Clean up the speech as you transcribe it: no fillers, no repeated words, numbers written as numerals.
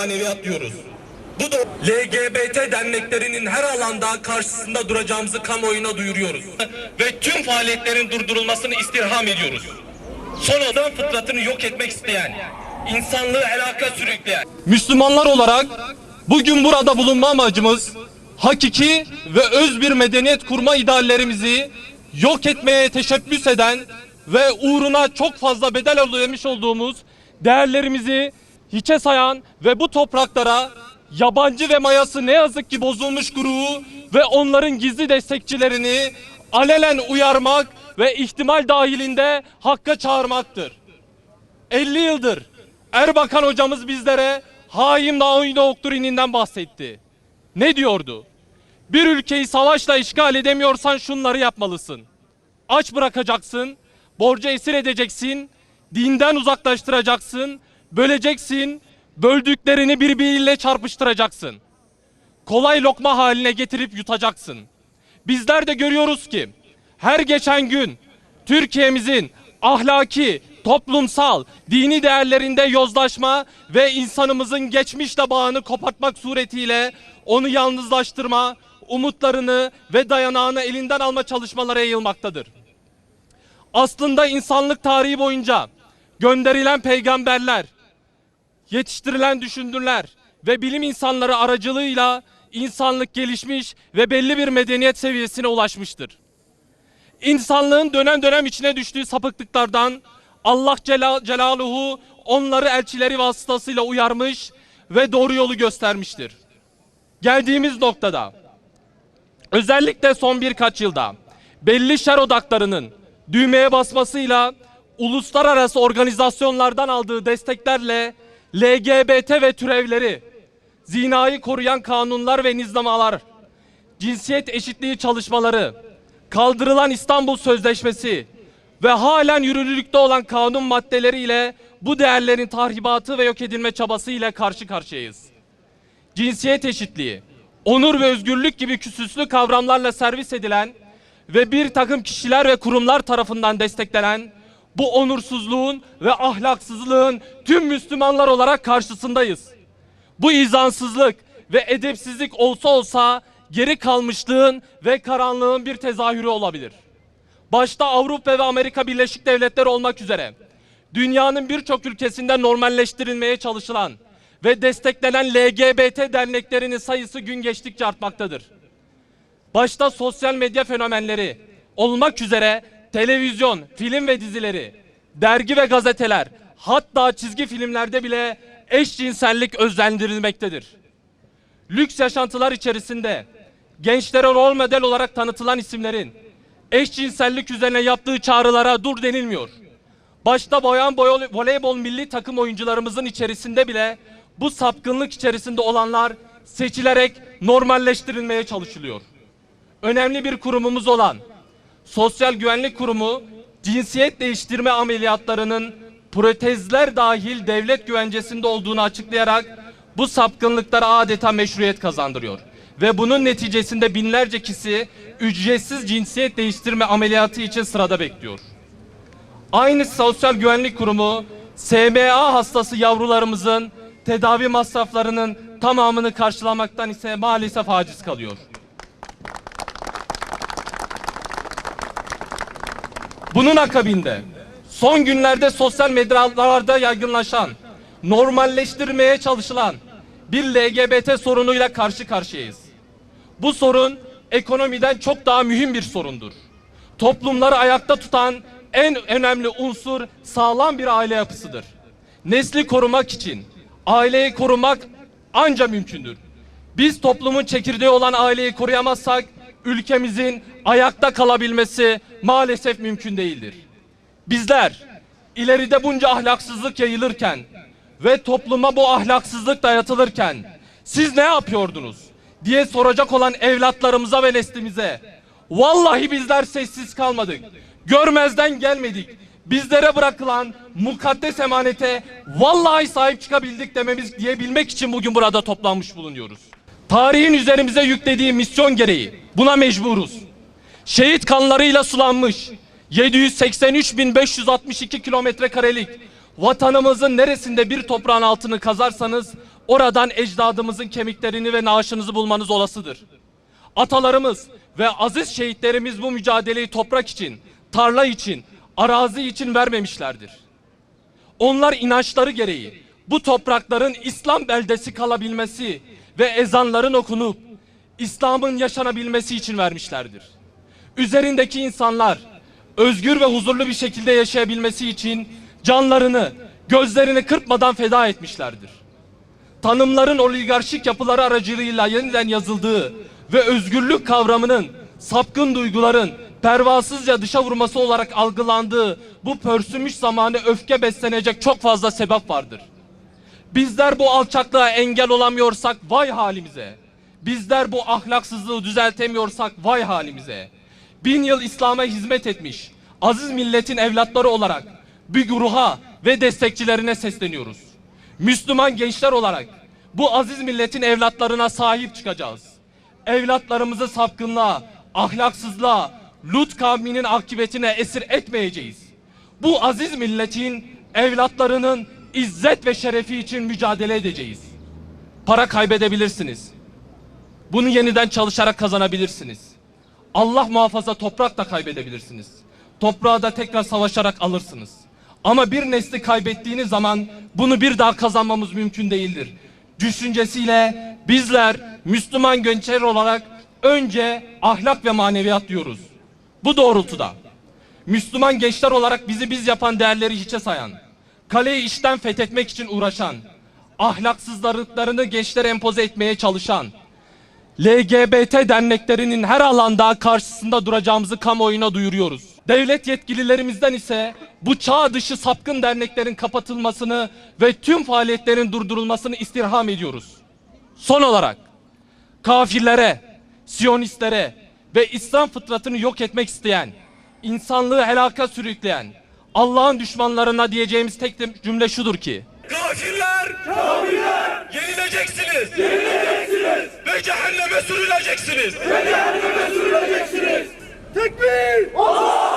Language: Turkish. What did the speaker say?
maneviyat diyoruz. Bu da LGBT derneklerinin her alanda karşısında duracağımızı kamuoyuna duyuruyoruz. Ve tüm faaliyetlerin durdurulmasını istirham ediyoruz. Son adam fıtratını yok etmek isteyen, insanlığı helaka sürükleyen Müslümanlar olarak bugün burada bulunma amacımız hakiki ve öz bir medeniyet kurma ideallerimizi yok etmeye teşebbüs eden ve uğruna çok fazla bedel ödemiş olduğumuz değerlerimizi hiçe sayan ve bu topraklara yabancı ve mayası ne yazık ki bozulmuş grubu ve onların gizli destekçilerini alenen uyarmak ve ihtimal dahilinde hakka çağırmaktır. 50 yıldır Erbakan hocamız bizlere hain doktrininden bahsetti. Ne diyordu? Bir ülkeyi savaşla işgal edemiyorsan şunları yapmalısın. Aç bırakacaksın, borca esir edeceksin, dinden uzaklaştıracaksın, böleceksin, böldüklerini birbiriyle çarpıştıracaksın. Kolay lokma haline getirip yutacaksın. Bizler de görüyoruz ki her geçen gün Türkiye'mizin ahlaki, toplumsal, dini değerlerinde yozlaşma ve insanımızın geçmişle bağını kopartmak suretiyle onu yalnızlaştırma, umutlarını ve dayanağını elinden alma çalışmaları yayılmaktadır. Aslında insanlık tarihi boyunca gönderilen peygamberler, yetiştirilen düşünürler ve bilim insanları aracılığıyla insanlık gelişmiş ve belli bir medeniyet seviyesine ulaşmıştır. İnsanlığın dönem dönem içine düştüğü sapıklıklardan Allah Celaluhu onları elçileri vasıtasıyla uyarmış ve doğru yolu göstermiştir. Geldiğimiz noktada özellikle son birkaç yılda belli şer odaklarının düğmeye basmasıyla uluslararası organizasyonlardan aldığı desteklerle LGBT ve türevleri, zinayı koruyan kanunlar ve nizamalar, cinsiyet eşitliği çalışmaları, kaldırılan İstanbul Sözleşmesi ve halen yürürlükte olan kanun maddeleriyle bu değerlerin tahribatı ve yok edilme çabası ile karşı karşıyayız. Cinsiyet eşitliği, onur ve özgürlük gibi küsüslü kavramlarla servis edilen ve bir takım kişiler ve kurumlar tarafından desteklenen bu onursuzluğun ve ahlaksızlığın tüm Müslümanlar olarak karşısındayız. Bu izansızlık ve edepsizlik olsa geri kalmışlığın ve karanlığın bir tezahürü olabilir. Başta Avrupa ve Amerika Birleşik Devletleri olmak üzere dünyanın birçok ülkesinde normalleştirilmeye çalışılan ve desteklenen LGBT derneklerinin sayısı gün geçtikçe artmaktadır. Başta sosyal medya fenomenleri olmak üzere televizyon, film ve dizileri, dergi ve gazeteler, hatta çizgi filmlerde bile eşcinsellik özlendirilmektedir. Lüks yaşantılar içerisinde gençlere rol model olarak tanıtılan isimlerin eşcinsellik üzerine yaptığı çağrılara dur denilmiyor. Başta bayan voleybol milli takım oyuncularımızın içerisinde bile bu sapkınlık içerisinde olanlar seçilerek normalleştirilmeye çalışılıyor. Önemli bir kurumumuz olan Sosyal Güvenlik Kurumu, cinsiyet değiştirme ameliyatlarının protezler dahil devlet güvencesinde olduğunu açıklayarak bu sapkınlıklara adeta meşruiyet kazandırıyor. Ve bunun neticesinde binlerce kişi ücretsiz cinsiyet değiştirme ameliyatı için sırada bekliyor. Aynı Sosyal Güvenlik Kurumu, SMA hastası yavrularımızın tedavi masraflarının tamamını karşılamaktan ise maalesef aciz kalıyor. Bunun akabinde son günlerde sosyal medyalarda yaygınlaşan, normalleştirmeye çalışılan bir LGBT sorunuyla karşı karşıyayız. Bu sorun ekonomiden çok daha mühim bir sorundur. Toplumları ayakta tutan en önemli unsur sağlam bir aile yapısıdır. Nesli korumak için aileyi korumak anca mümkündür. Biz toplumun çekirdeği olan aileyi koruyamazsak ülkemizin ayakta kalabilmesi maalesef mümkün değildir. Bizler ileride bunca ahlaksızlık yayılırken ve topluma bu ahlaksızlık dayatılırken siz ne yapıyordunuz diye soracak olan evlatlarımıza ve neslimize vallahi bizler sessiz kalmadık. Görmezden gelmedik. Bizlere bırakılan mukaddes emanete vallahi sahip çıkabildik diyebilmek için bugün burada toplanmış bulunuyoruz. Tarihin üzerimize yüklediği misyon gereği buna mecburuz. Şehit kanlarıyla sulanmış 783.562 kilometre karelik Vatanımızın neresinde bir toprağın altını kazarsanız oradan ecdadımızın kemiklerini ve naaşınızı bulmanız olasıdır. Atalarımız ve aziz şehitlerimiz bu mücadeleyi toprak için, tarla için, arazi için vermemişlerdir. Onlar inançları gereği bu toprakların İslam beldesi kalabilmesi ve ezanların okunup İslam'ın yaşanabilmesi için vermişlerdir. Üzerindeki insanlar özgür ve huzurlu bir şekilde yaşayabilmesi için canlarını, gözlerini kırpmadan feda etmişlerdir. Tanımların oligarşik yapıları aracılığıyla yeniden yazıldığı ve özgürlük kavramının sapkın duyguların pervasızca dışa vurması olarak algılandığı bu pörsümüş zamanı öfke beslenecek çok fazla sebep vardır. Bizler bu alçaklığa engel olamıyorsak vay halimize. Bizler bu ahlaksızlığı düzeltemiyorsak vay halimize. 1000 yıl İslam'a hizmet etmiş aziz milletin evlatları olarak bir güruha ve destekçilerine sesleniyoruz. Müslüman gençler olarak bu aziz milletin evlatlarına sahip çıkacağız. Evlatlarımızı sapkınlığa, ahlaksızlığa, Lut kavminin akıbetine esir etmeyeceğiz. Bu aziz milletin evlatlarının izzet ve şerefi için mücadele edeceğiz. Para kaybedebilirsiniz. Bunu yeniden çalışarak kazanabilirsiniz. Allah muhafaza toprak da kaybedebilirsiniz. Toprağı da tekrar savaşarak alırsınız. Ama bir nesli kaybettiğiniz zaman bunu bir daha kazanmamız mümkün değildir. Düşüncesiyle bizler Müslüman gençler olarak önce ahlak ve maneviyat diyoruz. Bu doğrultuda Müslüman gençler olarak bizi biz yapan değerleri hiçe sayan, kaleyi içten fethetmek için uğraşan, ahlaksızlıklarını gençlere empoze etmeye çalışan, LGBT derneklerinin her alanda karşısında duracağımızı kamuoyuna duyuruyoruz. Devlet yetkililerimizden ise bu çağ dışı sapkın derneklerin kapatılmasını ve tüm faaliyetlerin durdurulmasını istirham ediyoruz. Son olarak kafirlere, Siyonistlere ve İslam fıtratını yok etmek isteyen, insanlığı helaka sürükleyen Allah'ın düşmanlarına diyeceğimiz tek cümle şudur ki: Kafirler, yenileceksiniz. Ve cehenneme sürüleceksiniz. Tekbir! Allah!